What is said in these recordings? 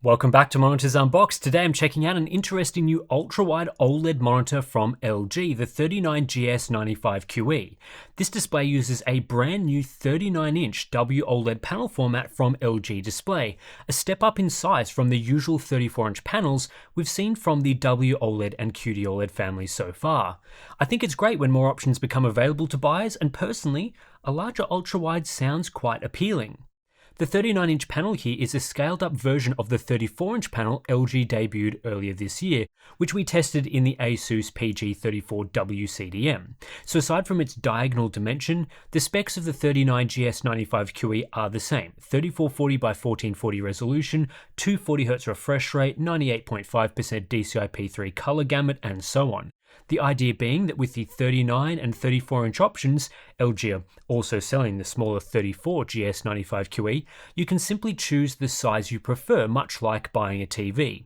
Welcome back to Monitors Unboxed. Today I'm checking out an interesting new ultra-wide OLED monitor from LG, the 39GS95QE. This display uses a brand new 39-inch WOLED panel format from LG Display, a step up in size from the usual 34-inch panels we've seen from the WOLED and QD-OLED families so far. I think it's great when more options become available to buyers, and personally, a larger ultra-wide sounds quite appealing. The 39-inch panel here is a scaled-up version of the 34-inch panel LG debuted earlier this year, which we tested in the ASUS PG34W CDM. So aside from its diagonal dimension, the specs of the 39GS95QE are the same: 3440 by 1440 resolution, 240Hz refresh rate, 98.5% DCI-P3 color gamut, and so on. The idea being that with the 39 and 34-inch options, LG are also selling the smaller 34GS95QE, you can simply choose the size you prefer, much like buying a TV.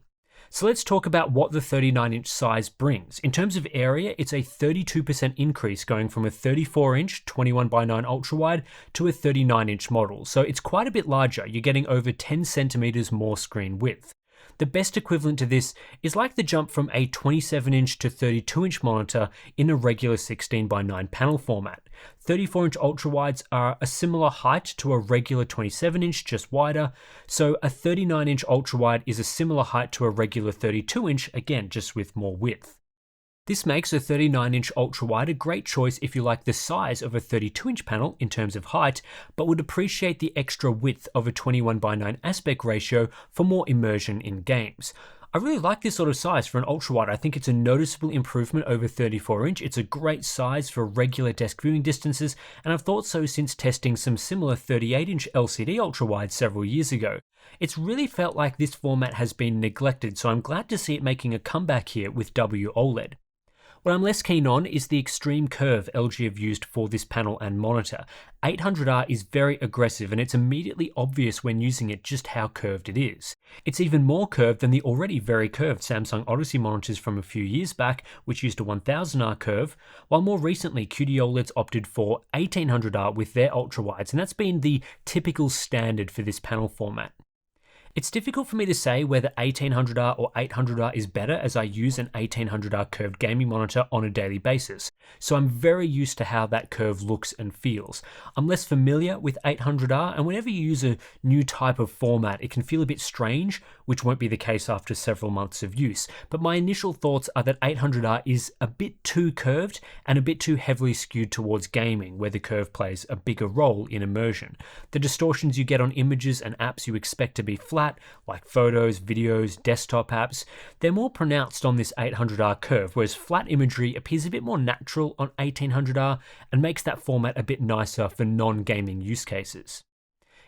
So let's talk about what the 39-inch size brings. In terms of area, it's a 32% increase going from a 34-inch 21:9 ultrawide to a 39-inch model, so it's quite a bit larger. You're getting over 10 centimeters more screen width. The best equivalent to this is like the jump from a 27-inch to 32-inch monitor in a regular 16:9 panel format. 34-inch ultrawides are a similar height to a regular 27-inch, just wider, so a 39-inch ultrawide is a similar height to a regular 32-inch, again just with more width. This makes a 39-inch ultrawide a great choice if you like the size of a 32-inch panel in terms of height, but would appreciate the extra width of a 21:9 aspect ratio for more immersion in games. I really like this sort of size for an ultrawide. I think it's a noticeable improvement over 34-inch. It's a great size for regular desk viewing distances, and I've thought so since testing some similar 38-inch LCD ultrawides several years ago. It's really felt like this format has been neglected, so I'm glad to see it making a comeback here with WOLED. What I'm less keen on is the extreme curve LG have used for this panel and monitor. 800R is very aggressive, and it's immediately obvious when using it just how curved it is. It's even more curved than the already very curved Samsung Odyssey monitors from a few years back, which used a 1000R curve, while more recently QD-OLEDs opted for 1800R with their ultrawides, and that's been the typical standard for this panel format. It's difficult for me to say whether 1800R or 800R is better, as I use an 1800R curved gaming monitor on a daily basis, so I'm very used to how that curve looks and feels. I'm less familiar with 800R, and whenever you use a new type of format, it can feel a bit strange, which won't be the case after several months of use. But my initial thoughts are that 800R is a bit too curved and a bit too heavily skewed towards gaming, where the curve plays a bigger role in immersion. The distortions you get on images and apps you expect to be flat, like photos, videos, desktop apps, they're more pronounced on this 800R curve, whereas flat imagery appears a bit more natural on 1800R and makes that format a bit nicer for non-gaming use cases.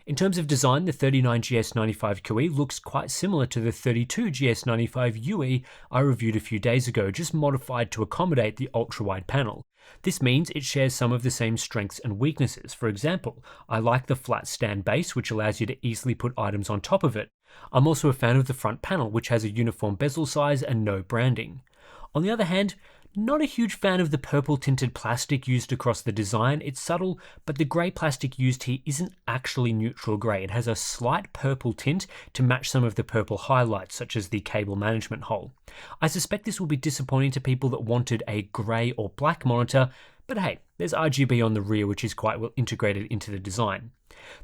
In terms of design, the 39GS95QE looks quite similar to the 32GS95UE I reviewed a few days ago, just modified to accommodate the ultra-wide panel. This means it shares some of the same strengths and weaknesses. For example, I like the flat stand base, which allows you to easily put items on top of it. I'm also a fan of the front panel, which has a uniform bezel size and no branding. On the other hand, not a huge fan of the purple tinted plastic used across the design. It's subtle, but the grey plastic used here isn't actually neutral grey. It has a slight purple tint to match some of the purple highlights, such as the cable management hole. I suspect this will be disappointing to people that wanted a grey or black monitor, but hey, there's RGB on the rear, which is quite well integrated into the design.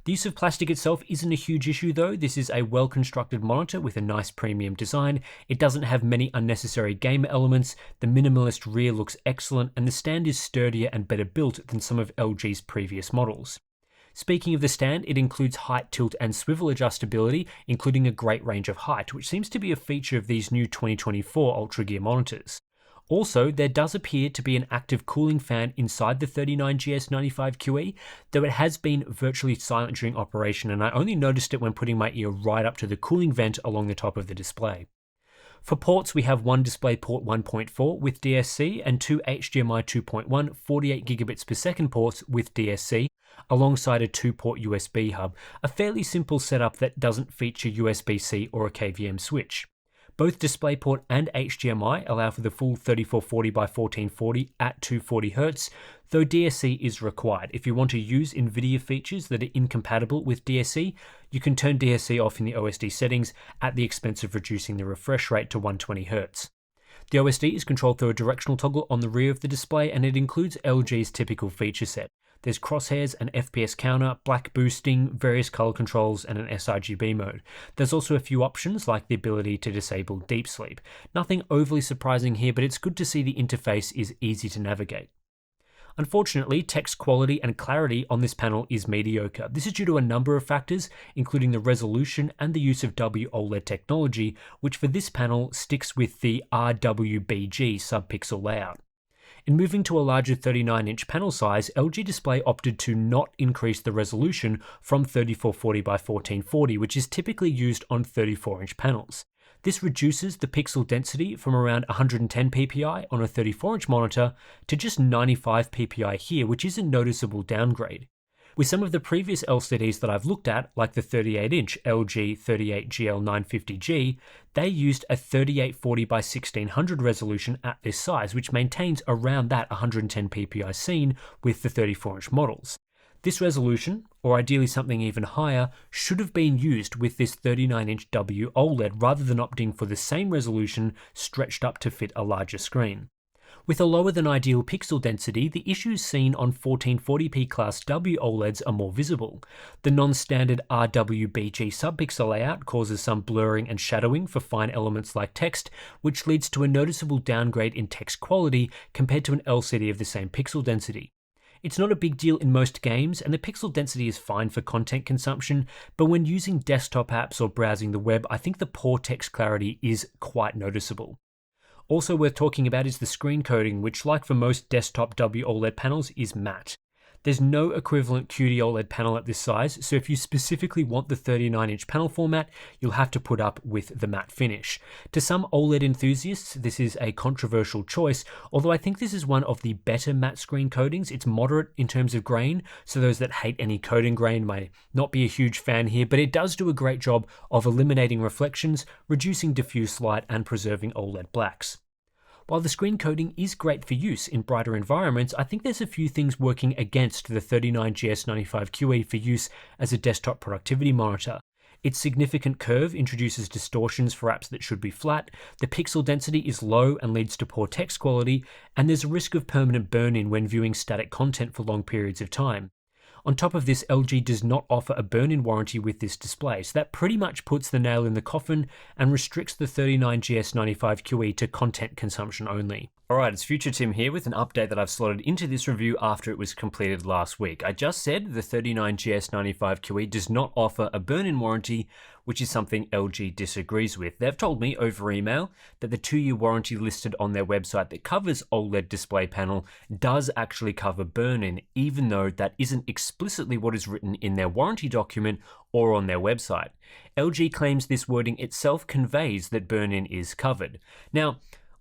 The use of plastic itself isn't a huge issue though. This is a well-constructed monitor with a nice premium design. It doesn't have many unnecessary gamer elements, the minimalist rear looks excellent, and the stand is sturdier and better built than some of LG's previous models. Speaking of the stand, it includes height, tilt, and swivel adjustability, including a great range of height, which seems to be a feature of these new 2024 Ultra Gear monitors. Also, there does appear to be an active cooling fan inside the 39GS95QE, though it has been virtually silent during operation, and I only noticed it when putting my ear right up to the cooling vent along the top of the display. For ports, we have one DisplayPort 1.4 with DSC and two HDMI 2.1 48GB/s ports with DSC, alongside a 2-port USB hub, a fairly simple setup that doesn't feature USB-C or a KVM switch. Both DisplayPort and HDMI allow for the full 3440 by 1440 at 240Hz, though DSC is required. If you want to use NVIDIA features that are incompatible with DSC, you can turn DSC off in the OSD settings at the expense of reducing the refresh rate to 120Hz. The OSD is controlled through a directional toggle on the rear of the display, and it includes LG's typical feature set. There's crosshairs, an FPS counter, black boosting, various color controls, and an sRGB mode. There's also a few options like the ability to disable deep sleep. Nothing overly surprising here, but it's good to see the interface is easy to navigate. Unfortunately, text quality and clarity on this panel is mediocre. This is due to a number of factors, including the resolution and the use of WOLED technology, which for this panel sticks with the RWBG subpixel layout. In moving to a larger 39-inch panel size, LG Display opted to not increase the resolution from 3440 by 1440, which is typically used on 34-inch panels. This reduces the pixel density from around 110 ppi on a 34-inch monitor to just 95 ppi here, which is a noticeable downgrade. With some of the previous LCDs that I've looked at, like the 38-inch LG 38GL95QE, they used a 3840 by 1600 resolution at this size, which maintains around that 110 ppi seen with the 34-inch models. This resolution, or ideally something even higher, should have been used with this 39-inch WOLED rather than opting for the same resolution stretched up to fit a larger screen. With a lower than ideal pixel density, the issues seen on 1440p class WOLEDs are more visible. The non-standard RWBG subpixel layout causes some blurring and shadowing for fine elements like text, which leads to a noticeable downgrade in text quality compared to an LCD of the same pixel density. It's not a big deal in most games, and the pixel density is fine for content consumption, but when using desktop apps or browsing the web, I think the poor text clarity is quite noticeable. Also worth talking about is the screen coating, which, like for most desktop WOLED panels, is matte. There's no equivalent QD-OLED panel at this size, so if you specifically want the 39-inch panel format, you'll have to put up with the matte finish. To some OLED enthusiasts, this is a controversial choice, although I think this is one of the better matte screen coatings. It's moderate in terms of grain, so those that hate any coating grain may not be a huge fan here, but it does do a great job of eliminating reflections, reducing diffuse light, and preserving OLED blacks. While the screen coating is great for use in brighter environments, I think there's a few things working against the 39GS95QE for use as a desktop productivity monitor. Its significant curve introduces distortions for apps that should be flat, the pixel density is low and leads to poor text quality, and there's a risk of permanent burn-in when viewing static content for long periods of time. On top of this, LG does not offer a burn-in warranty with this display, so that pretty much puts the nail in the coffin and restricts the 39GS95QE to content consumption only. Alright, it's Future Tim here with an update that I've slotted into this review after it was completed last week. I just said the 39GS95QE does not offer a burn-in warranty, which is something LG disagrees with. They've told me over email that the 2-year warranty listed on their website that covers OLED display panel does actually cover burn-in, even though that isn't explicitly what is written in their warranty document or on their website. LG claims this wording itself conveys that burn-in is covered. Now,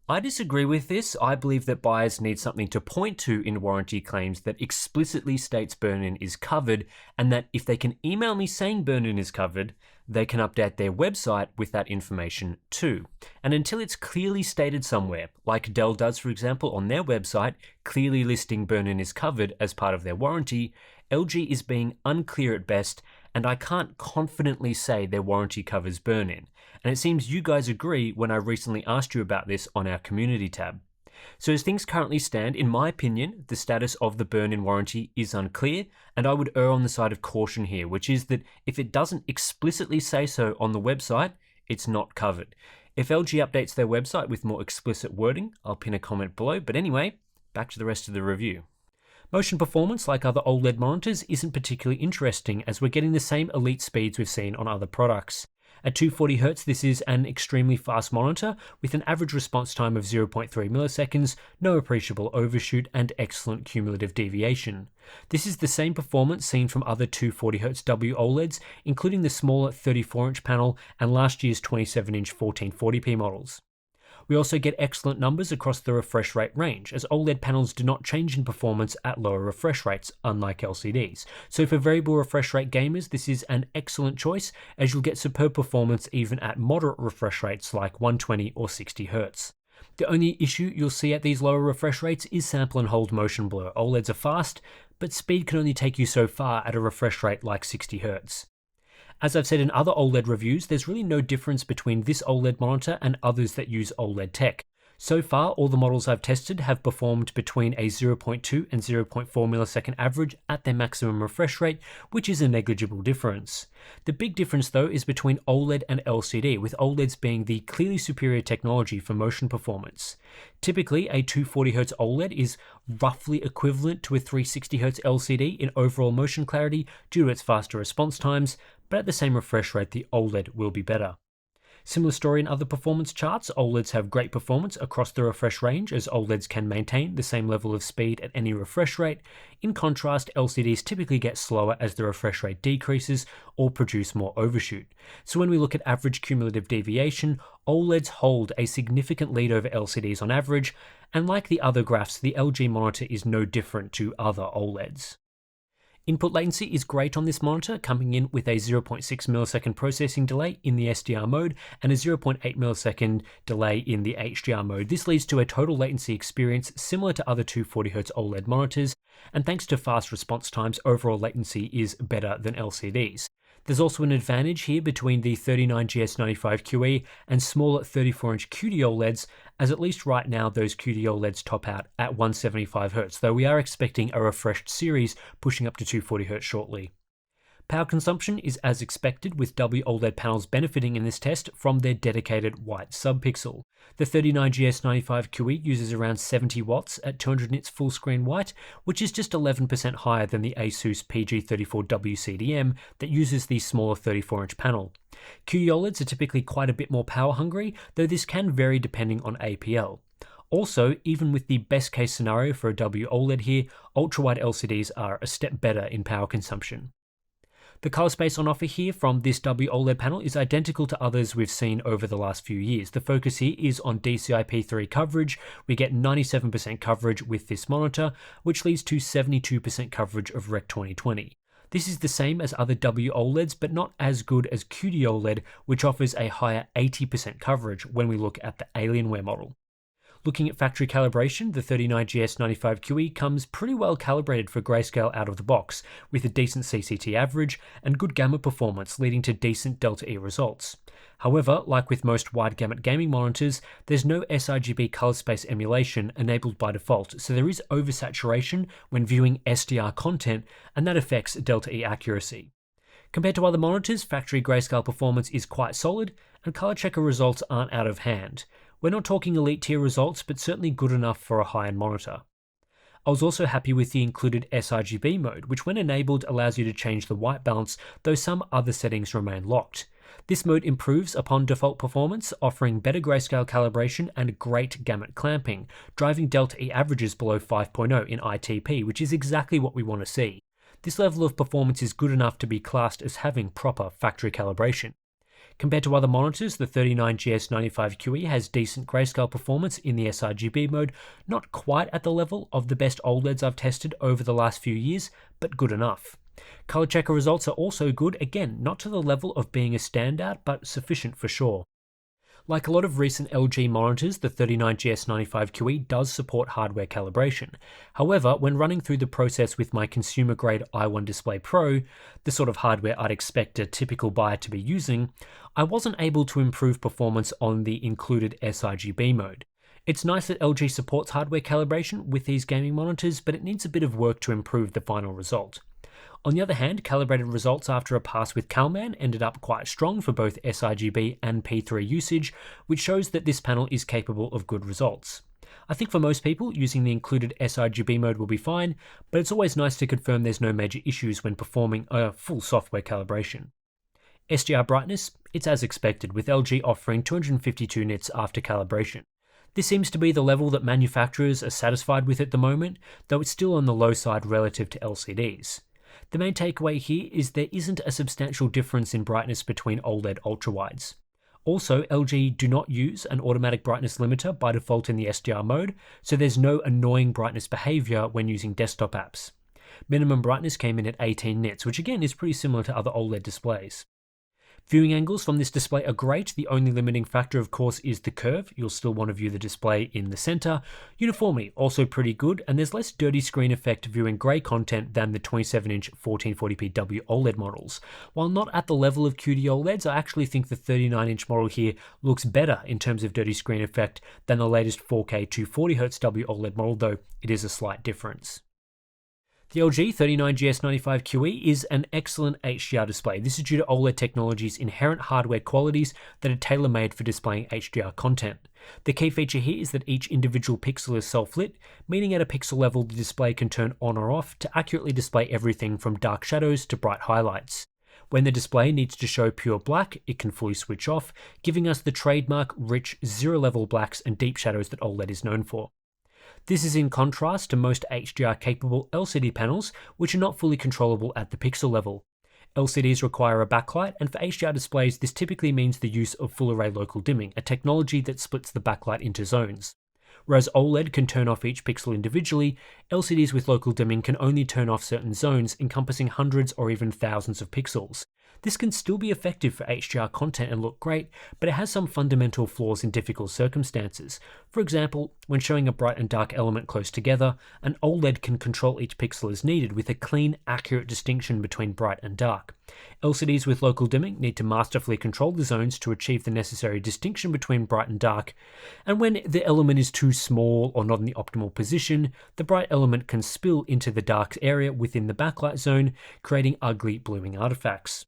I disagree with this. I believe that buyers need something to point to in warranty claims that explicitly states burn-in is covered, and that if they can email me saying burn-in is covered, they can update their website with that information too. And until it's clearly stated somewhere, like Dell does for example on their website, clearly listing burn-in is covered as part of their warranty, LG is being unclear at best, and I can't confidently say their warranty covers burn-in. And it seems you guys agree when I recently asked you about this on our community tab. So as things currently stand, in my opinion, the status of the burn-in warranty is unclear, and I would err on the side of caution here, which is that if it doesn't explicitly say so on the website, it's not covered. If LG updates their website with more explicit wording, I'll pin a comment below, but anyway, back to the rest of the review. Motion performance, like other OLED monitors, isn't particularly interesting as we're getting the same elite speeds we've seen on other products. At 240Hz, this is an extremely fast monitor with an average response time of 0.3 milliseconds, no appreciable overshoot, and excellent cumulative deviation. This is the same performance seen from other 240Hz WOLEDs, including the smaller 34-inch panel and last year's 27-inch 1440p models. We also get excellent numbers across the refresh rate range, as OLED panels do not change in performance at lower refresh rates, unlike LCDs. So for variable refresh rate gamers, this is an excellent choice, as you'll get superb performance even at moderate refresh rates like 120 or 60 Hz. The only issue you'll see at these lower refresh rates is sample and hold motion blur. OLEDs are fast, but speed can only take you so far at a refresh rate like 60 Hz. As I've said in other OLED reviews, there's really no difference between this OLED monitor and others that use OLED tech. So far, all the models I've tested have performed between a 0.2 and 0.4 millisecond average at their maximum refresh rate, which is a negligible difference. The big difference though is between OLED and LCD, with OLEDs being the clearly superior technology for motion performance. Typically, a 240Hz OLED is roughly equivalent to a 360Hz LCD in overall motion clarity due to its faster response times, but at the same refresh rate, the OLED will be better. Similar story in other performance charts. OLEDs have great performance across the refresh range, as OLEDs can maintain the same level of speed at any refresh rate. In contrast, LCDs typically get slower as the refresh rate decreases or produce more overshoot. So when we look at average cumulative deviation, OLEDs hold a significant lead over LCDs on average, and like the other graphs, the LG monitor is no different to other OLEDs. Input latency is great on this monitor, coming in with a 0.6 millisecond processing delay in the SDR mode and a 0.8 millisecond delay in the HDR mode. This leads to a total latency experience similar to other 240Hz OLED monitors, and thanks to fast response times, overall latency is better than LCDs. There's also an advantage here between the 39GS95QE and smaller 34-inch QD OLEDs, as at least right now those QD OLEDs top out at 175Hz, though we are expecting a refreshed series pushing up to 240Hz shortly. Power consumption is as expected, with WOLED panels benefiting in this test from their dedicated white subpixel. The 39GS95QE uses around 70 watts at 200 nits full screen white, which is just 11% higher than the ASUS PG34W CDM that uses the smaller 34-inch panel. QD OLEDs are typically quite a bit more power hungry, though this can vary depending on APL. Also, even with the best case scenario for a WOLED here, ultrawide LCDs are a step better in power consumption. The color space on offer here from this WOLED panel is identical to others we've seen over the last few years. The focus here is on DCI-P3 coverage. We get 97% coverage with this monitor, which leads to 72% coverage of Rec 2020. This is the same as other WOLEDs, but not as good as QD OLED, which offers a higher 80% coverage when we look at the Alienware model. Looking at factory calibration, the 39GS95QE comes pretty well calibrated for grayscale out of the box, with a decent CCT average and good gamut performance leading to decent Delta E results. However, like with most wide gamut gaming monitors, there's no sRGB color space emulation enabled by default, so there is oversaturation when viewing SDR content, and that affects Delta E accuracy. Compared to other monitors, factory grayscale performance is quite solid, and color checker results aren't out of hand. We're not talking elite tier results, but certainly good enough for a high-end monitor. I was also happy with the included sRGB mode, which when enabled allows you to change the white balance, though some other settings remain locked. This mode improves upon default performance, offering better grayscale calibration and great gamut clamping, driving Delta E averages below 5.0 in ITP, which is exactly what we want to see. This level of performance is good enough to be classed as having proper factory calibration. Compared to other monitors, the 39GS95QE has decent grayscale performance in the sRGB mode, not quite at the level of the best OLEDs I've tested over the last few years, but good enough. Color checker results are also good, again, not to the level of being a standout, but sufficient for sure. Like a lot of recent LG monitors, the 39GS95QE does support hardware calibration. However, when running through the process with my consumer-grade i1 Display Pro, the sort of hardware I'd expect a typical buyer to be using, I wasn't able to improve performance on the included sRGB mode. It's nice that LG supports hardware calibration with these gaming monitors, but it needs a bit of work to improve the final result. On the other hand, calibrated results after a pass with CalMan ended up quite strong for both sRGB and P3 usage, which shows that this panel is capable of good results. I think for most people, using the included sRGB mode will be fine, but it's always nice to confirm there's no major issues when performing a full software calibration. SDR brightness, it's as expected, with LG offering 252 nits after calibration. This seems to be the level that manufacturers are satisfied with at the moment, though it's still on the low side relative to LCDs. The main takeaway here is there isn't a substantial difference in brightness between OLED ultrawides. Also, LG do not use an automatic brightness limiter by default in the SDR mode, so there's no annoying brightness behavior when using desktop apps. Minimum brightness came in at 18 nits, which again is pretty similar to other OLED displays. Viewing angles from this display are great. The only limiting factor, of course, is the curve. You'll still want to view the display in the center. Uniformity, also pretty good, and there's less dirty screen effect viewing grey content than the 27-inch 1440p WOLED models. While not at the level of QD OLEDs, I actually think the 39-inch model here looks better in terms of dirty screen effect than the latest 4K 240Hz WOLED model, though it is a slight difference. The LG 39GS95QE is an excellent HDR display. This is due to OLED technology's inherent hardware qualities that are tailor-made for displaying HDR content. The key feature here is that each individual pixel is self-lit, meaning at a pixel level the display can turn on or off to accurately display everything from dark shadows to bright highlights. When the display needs to show pure black, it can fully switch off, giving us the trademark rich zero-level blacks and deep shadows that OLED is known for. This is in contrast to most HDR-capable LCD panels, which are not fully controllable at the pixel level. LCDs require a backlight, and for HDR displays, this typically means the use of full-array local dimming, a technology that splits the backlight into zones. Whereas OLED can turn off each pixel individually, LCDs with local dimming can only turn off certain zones encompassing hundreds or even thousands of pixels. This can still be effective for HDR content and look great, but it has some fundamental flaws in difficult circumstances. For example, when showing a bright and dark element close together, an OLED can control each pixel as needed with a clean, accurate distinction between bright and dark. LCDs with local dimming need to masterfully control the zones to achieve the necessary distinction between bright and dark, and when the element is too small or not in the optimal position, the bright element can spill into the dark area within the backlight zone, creating ugly blooming artifacts.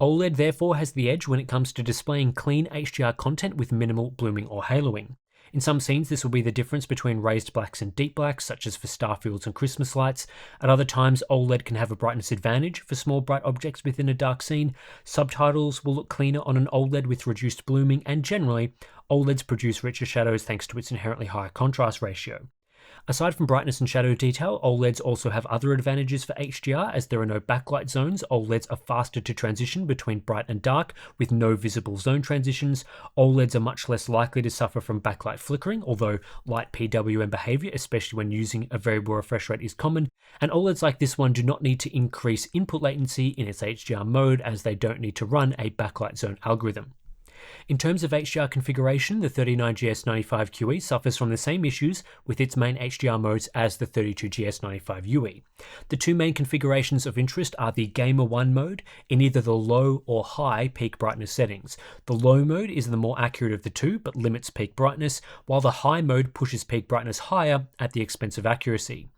OLED therefore has the edge when it comes to displaying clean HDR content with minimal blooming or haloing. In some scenes, this will be the difference between raised blacks and deep blacks, such as for starfields and Christmas lights. At other times, OLED can have a brightness advantage for small bright objects within a dark scene. Subtitles will look cleaner on an OLED with reduced blooming, and generally, OLEDs produce richer shadows thanks to its inherently higher contrast ratio. Aside from brightness and shadow detail, OLEDs also have other advantages for HDR. As there are no backlight zones, OLEDs are faster to transition between bright and dark with no visible zone transitions. OLEDs are much less likely to suffer from backlight flickering, although light PWM behavior, especially when using a variable refresh rate, is common. And OLEDs like this one do not need to increase input latency in its HDR mode, as they don't need to run a backlight zone algorithm. In terms of HDR configuration, the 39GS95QE suffers from the same issues with its main HDR modes as the 32GS95UE. The two main configurations of interest are the Gamer 1 mode in either the low or high peak brightness settings. The low mode is the more accurate of the two but limits peak brightness, while the high mode pushes peak brightness higher at the expense of accuracy.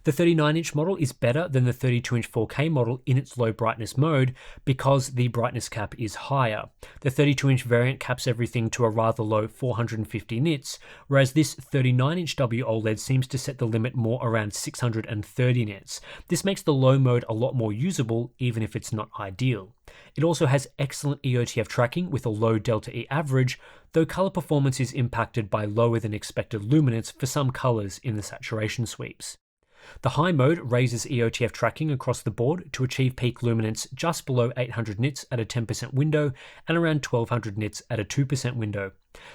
The 39-inch model is better than the 32-inch 4K model in its low brightness mode because the brightness cap is higher. The 32-inch variant caps everything to a rather low 450 nits, whereas this 39-inch WOLED seems to set the limit more around 630 nits. This makes the low mode a lot more usable, even if it's not ideal. It also has excellent EOTF tracking with a low delta E average, though color performance is impacted by lower than expected luminance for some colors in the saturation sweeps. The high mode raises EOTF tracking across the board to achieve peak luminance just below 800 nits at a 10% window and around 1200 nits at a 2% window.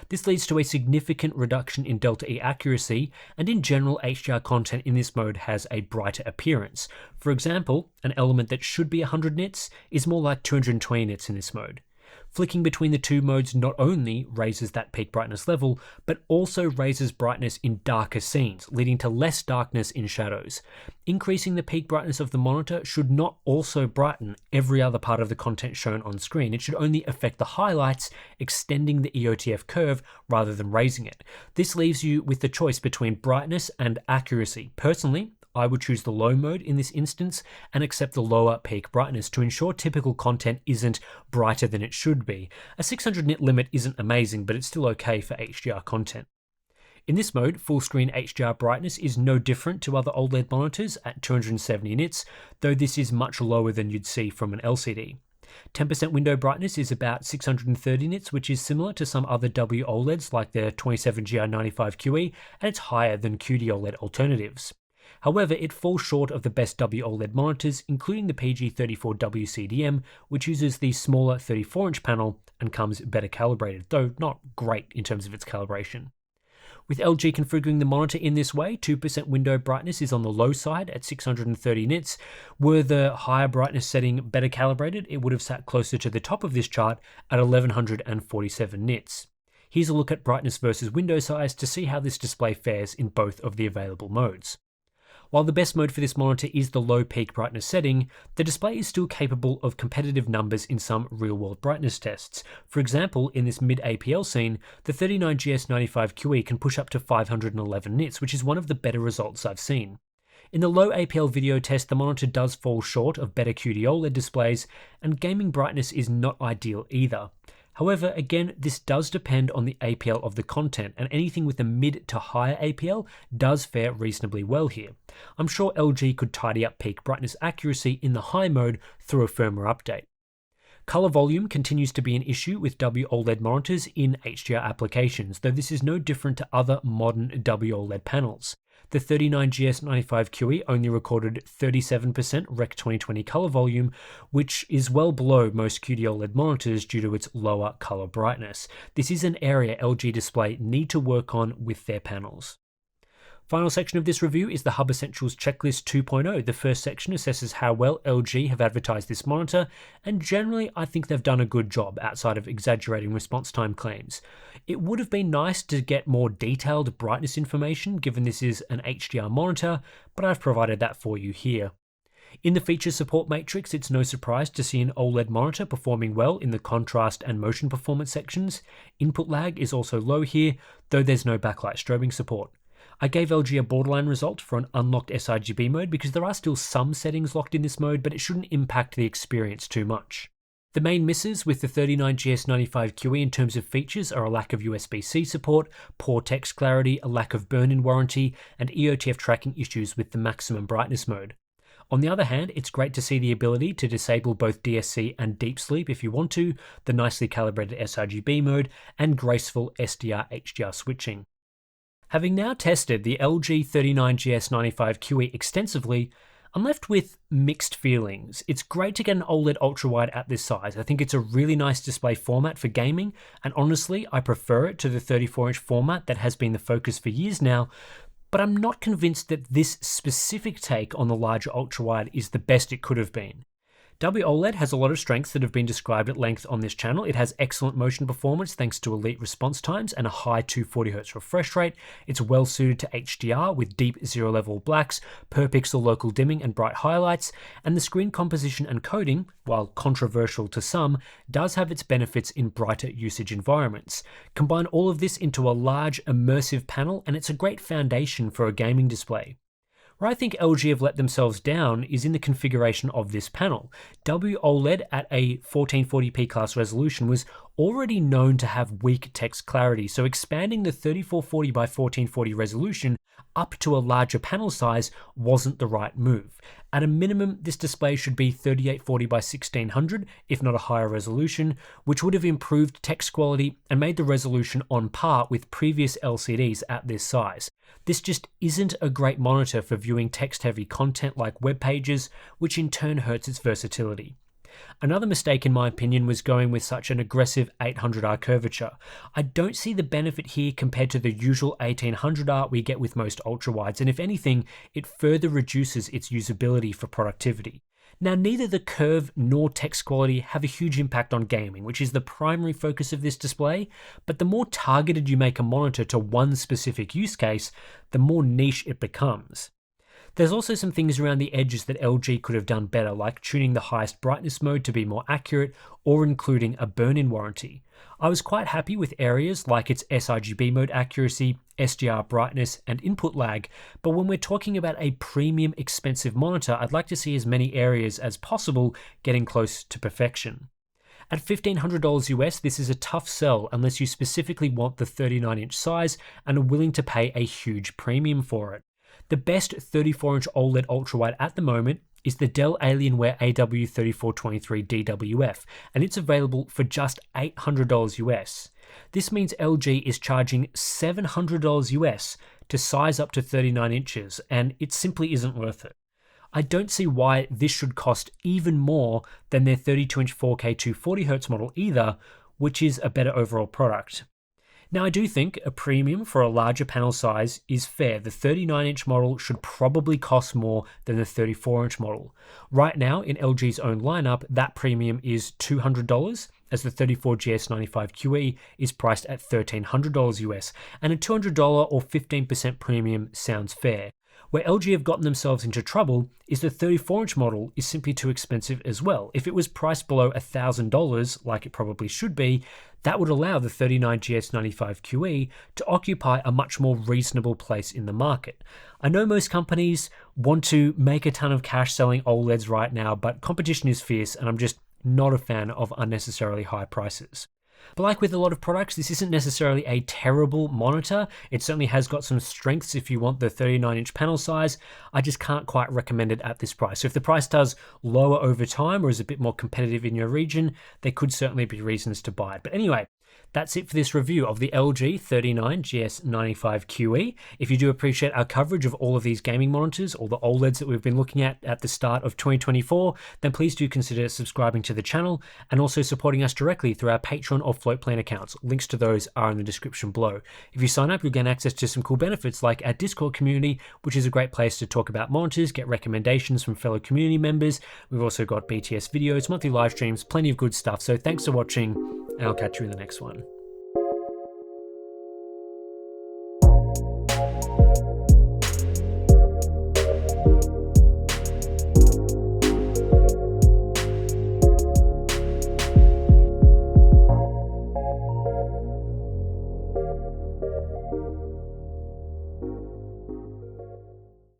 This leads to a significant reduction in delta E accuracy, and in general HDR content in this mode has a brighter appearance. For example, an element that should be 100 nits is more like 220 nits in this mode. Flicking between the two modes not only raises that peak brightness level, but also raises brightness in darker scenes, leading to less darkness in shadows. Increasing the peak brightness of the monitor should not also brighten every other part of the content shown on screen. It should only affect the highlights, extending the EOTF curve rather than raising it. This leaves you with the choice between brightness and accuracy. Personally, I would choose the low mode in this instance and accept the lower peak brightness to ensure typical content isn't brighter than it should be. A 600 nit limit isn't amazing, but it's still okay for HDR content. In this mode, full screen HDR brightness is no different to other OLED monitors at 270 nits, though this is much lower than you'd see from an LCD. 10% window brightness is about 630 nits, which is similar to some other WOLEDs like the 27GR95QE, and it's higher than QD OLED alternatives. However, it falls short of the best WOLED monitors, including the PG34W CDM, which uses the smaller 34-inch panel and comes better calibrated, though not great in terms of its calibration. With LG configuring the monitor in this way, 2% window brightness is on the low side at 630 nits. Were the higher brightness setting better calibrated, it would have sat closer to the top of this chart at 1147 nits. Here's a look at brightness versus window size to see how this display fares in both of the available modes. While the best mode for this monitor is the low peak brightness setting, the display is still capable of competitive numbers in some real-world brightness tests. For example, in this mid-APL scene, the 39GS95QE can push up to 511 nits, which is one of the better results I've seen. In the low APL video test, the monitor does fall short of better QD-OLED displays, and gaming brightness is not ideal either. However, again, this does depend on the APL of the content, and anything with a mid to higher APL does fare reasonably well here. I'm sure LG could tidy up peak brightness accuracy in the high mode through a firmware update. Color volume continues to be an issue with WOLED monitors in HDR applications, though this is no different to other modern WOLED panels. The 39GS95QE only recorded 37% Rec 2020 color volume, which is well below most QD-OLED monitors due to its lower color brightness. This is an area LG Display need to work on with their panels. Final section of this review is the Hub Essentials Checklist 2.0. The first section assesses how well LG have advertised this monitor, and generally I think they've done a good job outside of exaggerating response time claims. It would have been nice to get more detailed brightness information given this is an HDR monitor, but I've provided that for you here. In the feature support matrix, it's no surprise to see an OLED monitor performing well in the contrast and motion performance sections. Input lag is also low here, though there's no backlight strobing support. I gave LG a borderline result for an unlocked sRGB mode because there are still some settings locked in this mode, but it shouldn't impact the experience too much. The main misses with the 39GS95QE in terms of features are a lack of USB-C support, poor text clarity, a lack of burn-in warranty, and EOTF tracking issues with the maximum brightness mode. On the other hand, it's great to see the ability to disable both DSC and deep sleep if you want to, the nicely calibrated sRGB mode, and graceful SDR-HDR switching. Having now tested the LG 39GS95QE extensively, I'm left with mixed feelings. It's great to get an OLED ultrawide at this size. I think it's a really nice display format for gaming, and honestly, I prefer it to the 34-inch format that has been the focus for years now, but I'm not convinced that this specific take on the larger ultrawide is the best it could have been. WOLED has a lot of strengths that have been described at length on this channel. It has excellent motion performance thanks to elite response times and a high 240Hz refresh rate. It's well suited to HDR with deep zero-level blacks, per pixel local dimming and bright highlights, and the screen composition and coding, while controversial to some, does have its benefits in brighter usage environments. Combine all of this into a large immersive panel and it's a great foundation for a gaming display. Where I think LG have let themselves down is in the configuration of this panel. WOLED at a 1440p class resolution was already known to have weak text clarity, so expanding the 3440 by 1440 resolution up to a larger panel size wasn't the right move. At a minimum, this display should be 3840 by 1600, if not a higher resolution, which would have improved text quality and made the resolution on par with previous LCDs at this size. This just isn't a great monitor for viewing text-heavy content like web pages, which in turn hurts its versatility. Another mistake in my opinion was going with such an aggressive 800R curvature. I don't see the benefit here compared to the usual 1800R we get with most ultrawides, and if anything, it further reduces its usability for productivity. Now, neither the curve nor text quality have a huge impact on gaming, which is the primary focus of this display, but the more targeted you make a monitor to one specific use case, the more niche it becomes. There's also some things around the edges that LG could have done better, like tuning the highest brightness mode to be more accurate or including a burn-in warranty. I was quite happy with areas like its sRGB mode accuracy, SDR brightness, and input lag, but when we're talking about a premium expensive monitor, I'd like to see as many areas as possible getting close to perfection. At $1,500 US, this is a tough sell unless you specifically want the 39-inch size and are willing to pay a huge premium for it. The best 34-inch OLED ultrawide at the moment is the Dell Alienware AW3423DWF, and it's available for just $800 US. This means LG is charging $700 US to size up to 39 inches, and it simply isn't worth it. I don't see why this should cost even more than their 32-inch 4K 240Hz model either, which is a better overall product. Now, I do think a premium for a larger panel size is fair. The 39-inch model should probably cost more than the 34-inch model. Right now, in LG's own lineup, that premium is $200, as the 34GS95QE is priced at $1,300 US, and a $200 or 15% premium sounds fair. Where LG have gotten themselves into trouble is the 34-inch model is simply too expensive as well. If it was priced below $1,000, like it probably should be, that would allow the 39GS95QE to occupy a much more reasonable place in the market. I know most companies want to make a ton of cash selling OLEDs right now, but competition is fierce, and I'm just not a fan of unnecessarily high prices. But like with a lot of products, this isn't necessarily a terrible monitor. It certainly has got some strengths if you want the 39-inch panel size. I just can't quite recommend it at this price. So if the price does lower over time or is a bit more competitive in your region, there could certainly be reasons to buy it. But anyway, that's it for this review of the LG 39GS95QE. If you do appreciate our coverage of all of these gaming monitors, all the OLEDs that we've been looking at the start of 2024, then please do consider subscribing to the channel and also supporting us directly through our Patreon or Floatplane accounts. Links to those are in the description below. If you sign up, you'll gain access to some cool benefits like our Discord community, which is a great place to talk about monitors, get recommendations from fellow community members. We've also got BTS videos, monthly live streams, plenty of good stuff. So thanks for watching, and I'll catch you in the next one.